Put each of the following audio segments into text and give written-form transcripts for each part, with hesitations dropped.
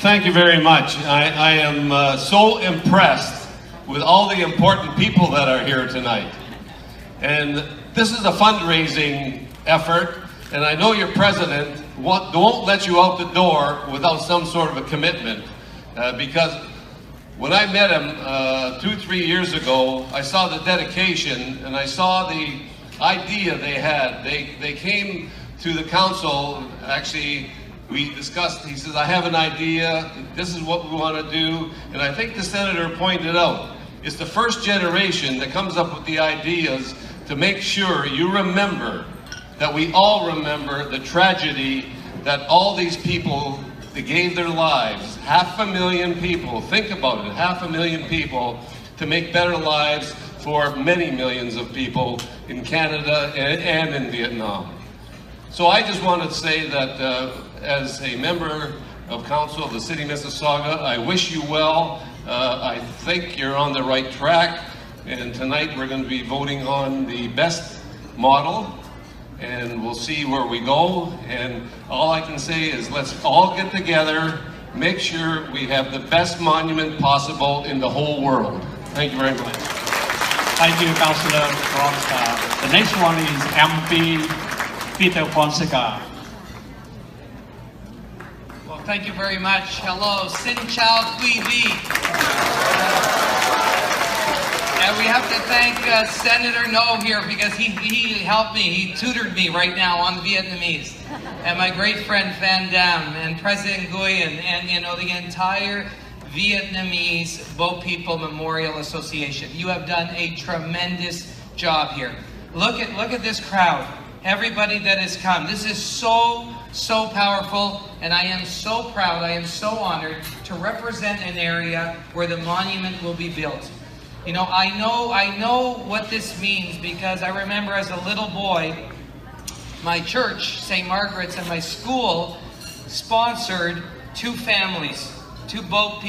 Thank you very much. I am so impressed with all the important people that are here tonight. And this is a fundraising effort, and I know your president won't let you out the door without some sort of a commitment. Because when I met him 2-3 years ago, I saw the dedication and I saw the idea they had. They came to the council, actually we discussed, he says, I have an idea, this is what we want to do, and I think the senator pointed out, it's the first generation that comes up with the ideas to make sure you remember, that we all remember the tragedy that all these people, they gave their lives, 500,000 people, think about it, 500,000 people to make better lives for many millions of people in Canada and in Vietnam. So I just want to say that as a member of council of the city of Mississauga, I wish you well. I think you're on the right track, and tonight we're going to be voting on the best model, and we'll see where we go. And all I can say is let's all get together, make sure we have the best monument possible in the whole world. Thank you very much. Thank you, Councillor. The next one is MP Peter Fonseca. Well, thank you very much. Hello, Sin Chow Quy Vi. And we have to thank Senator No here because he helped me, he tutored me right now on Vietnamese. And my great friend Van Dam and President Nguyen and you know the entire Vietnamese Boat People Memorial Association. You have done a tremendous job here. Look at this crowd. Everybody that has come. This is so powerful, and I am so proud, I am so honored to represent an area where the monument will be built. You know, I know what this means because I remember as a little boy, my church, St. Margaret's, and my school sponsored two families, two boat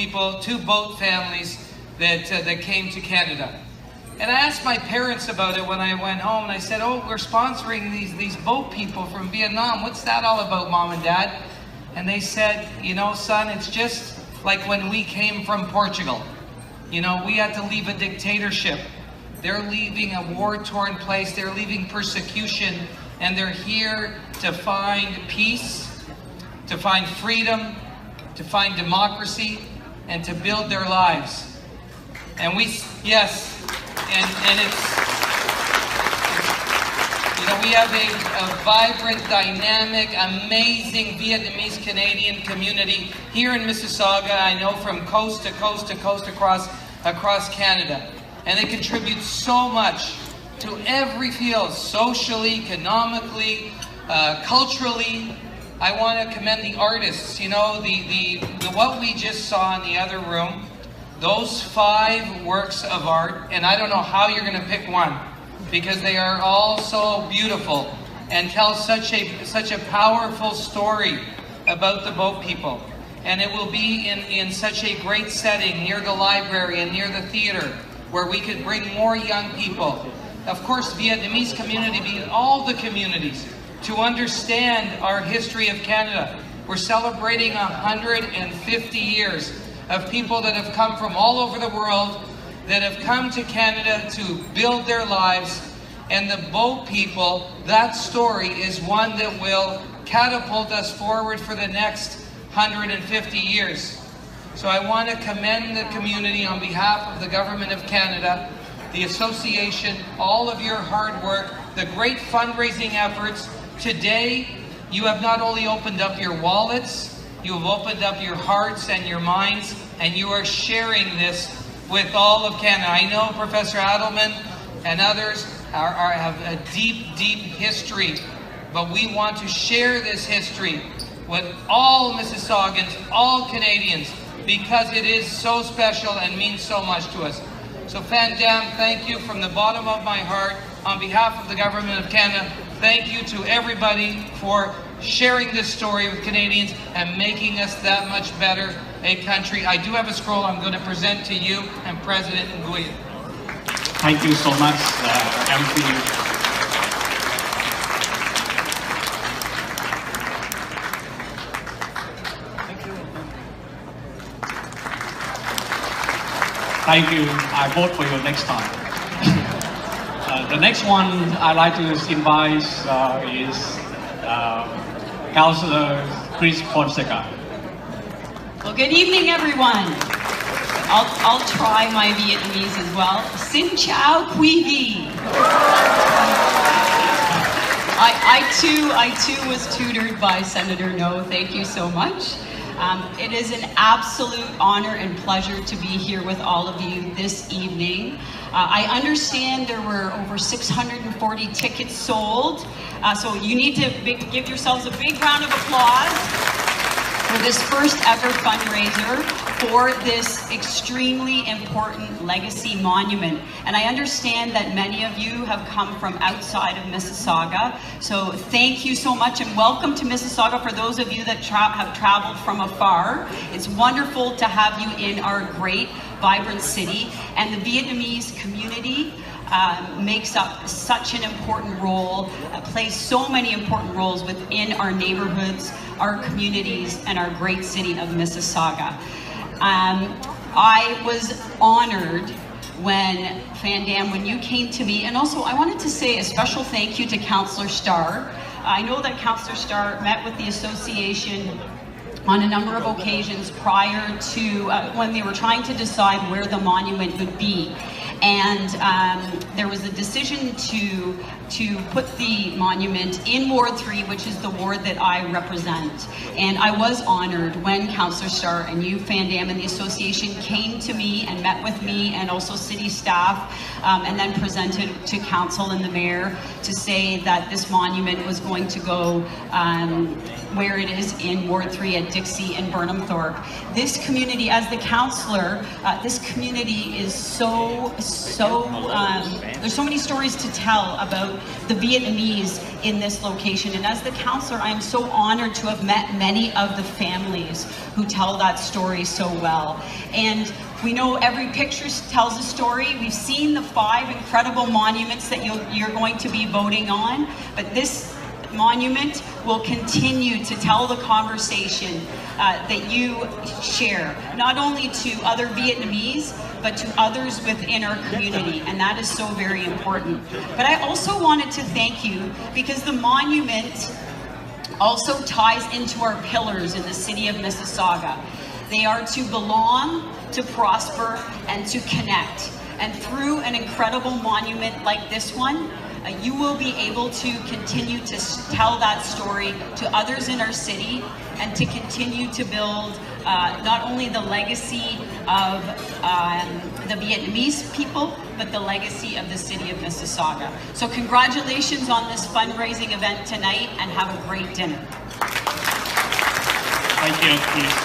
families that came to Canada. And I asked my parents about it when I went home, and I said, oh, we're sponsoring these boat people from Vietnam. What's that all about, Mom and Dad? And they said, you know, son, it's just like when we came from Portugal. You know, we had to leave a dictatorship. They're leaving a war-torn place. They're leaving persecution, and they're here to find peace, to find freedom, to find democracy, and to build their lives. And yes. And it's, you know, we have a vibrant, dynamic, amazing Vietnamese Canadian community here in Mississauga. I know from coast to coast to coast across Canada. And they contribute so much to every field, socially, economically, culturally. I want to commend the artists. You know, the what we just saw in the other room. Those 5 works of art, and I don't know how you're going to pick one, because they are all so beautiful and tell such a powerful story about the boat people. And it will be in such a great setting near the library and near the theater, where we could bring more young people, of course Vietnamese community, but all the communities, to understand our history of Canada. We're celebrating 150 years of people that have come from all over the world, that have come to Canada to build their lives. And the boat people, that story is one that will catapult us forward for the next 150 years. So I want to commend the community on behalf of the Government of Canada, the association, all of your hard work, the great fundraising efforts. Today, you have not only opened up your wallets, you have opened up your hearts and your minds, and you are sharing this with all of Canada. I know Professor Adelman and others have a deep history, but we want to share this history with all Mississaugans, all Canadians, because it is so special and means so much to us. So Van Dam, thank you from the bottom of my heart. On behalf of the Government of Canada, thank you to everybody for sharing this story with Canadians and making us that much better a country. I do have a scroll I'm going to present to you and President Nguyen. Thank you so much, MP. Thank you. I vote for you next time. The next one I'd like to invite is Councillor Fonseca. Well, good evening, everyone. I'll try my Vietnamese as well. Xin chào quý vị. I too was tutored by Senator No. Thank you so much. It is an absolute honor and pleasure to be here with all of you this evening. I understand there were over 640 tickets sold, so you need to give yourselves a big round of applause for this first ever fundraiser for this extremely important legacy monument. And I understand that many of you have come from outside of Mississauga, so thank you so much and welcome to Mississauga for those of you that have traveled from afar. It's wonderful to have you in our great, vibrant city, and the Vietnamese community makes up such an important role, plays so many important roles within our neighborhoods, our communities, and our great city of Mississauga. I was honored when when you came to me, and also I wanted to say a special thank you to Councillor Starr. I know that Councillor Starr met with the association on a number of occasions prior to when they were trying to decide where the monument would be. And there was a decision to put the monument in Ward 3, which is the ward that I represent. And I was honored when Councillor Starr and you, Dam, and the association came to me and met with me and also city staff, and then presented to council and the mayor to say that this monument was going to go where it is in Ward 3 at Dixie and Burnhamthorpe. This community, as the councillor, this community is there's so many stories to tell about the Vietnamese in this location. And as the councillor, I am so honored to have met many of the families who tell that story so well. And we know every picture tells a story. We've seen the 5 incredible monuments that you're going to be voting on, but this monument will continue to tell the conversation that you share, not only to other Vietnamese, but to others within our community, and that is so very important. But I also wanted to thank you because the monument also ties into our pillars in the city of Mississauga. They are to belong, to prosper, and to connect. And through an incredible monument like this one, you will be able to continue to tell that story to others in our city and to continue to build not only the legacy of the Vietnamese people, but the legacy of the city of Mississauga. So congratulations on this fundraising event tonight, and have a great dinner. Thank you, please.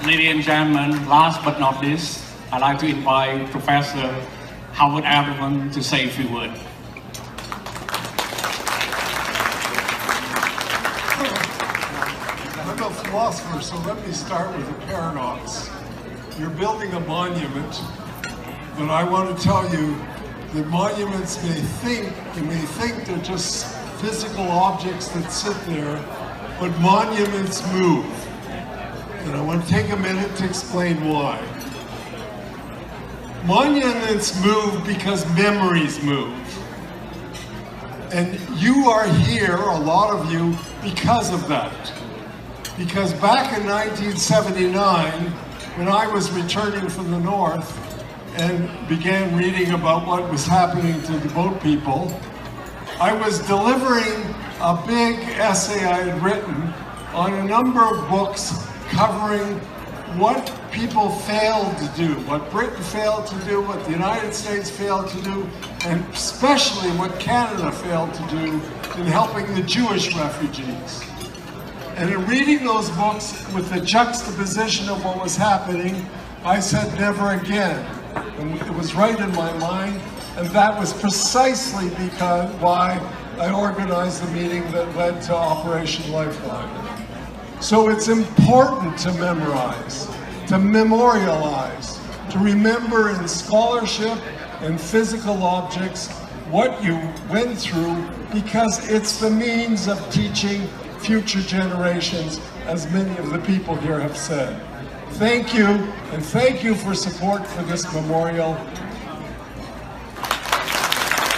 Ladies and gentlemen, last but not least, I'd like to invite Professor Howard Everman to say a few words. I'm a philosopher, so let me start with a paradox. You're building a monument, but I want to tell you that monuments you may think they're just physical objects that sit there, but monuments move. And I want to take a minute to explain why. Monuments move because memories move. And you are here, a lot of you, because of that. Because back in 1979, when I was returning from the North and began reading about what was happening to the boat people, I was delivering a big essay I had written on a number of books covering what people failed to do, what Britain failed to do, what the United States failed to do, and especially what Canada failed to do in helping the Jewish refugees. And in reading those books with the juxtaposition of what was happening, I said never again. And it was right in my mind, and that was precisely why I organized the meeting that led to Operation Lifeline. So it's important to memorize, to memorialize, to remember in scholarship and physical objects what you went through, because it's the means of teaching future generations, as many of the people here have said. Thank you, and thank you for support for this memorial.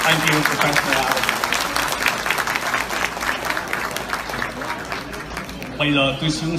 Thank you, Professor Al. Bây giờ tôi xin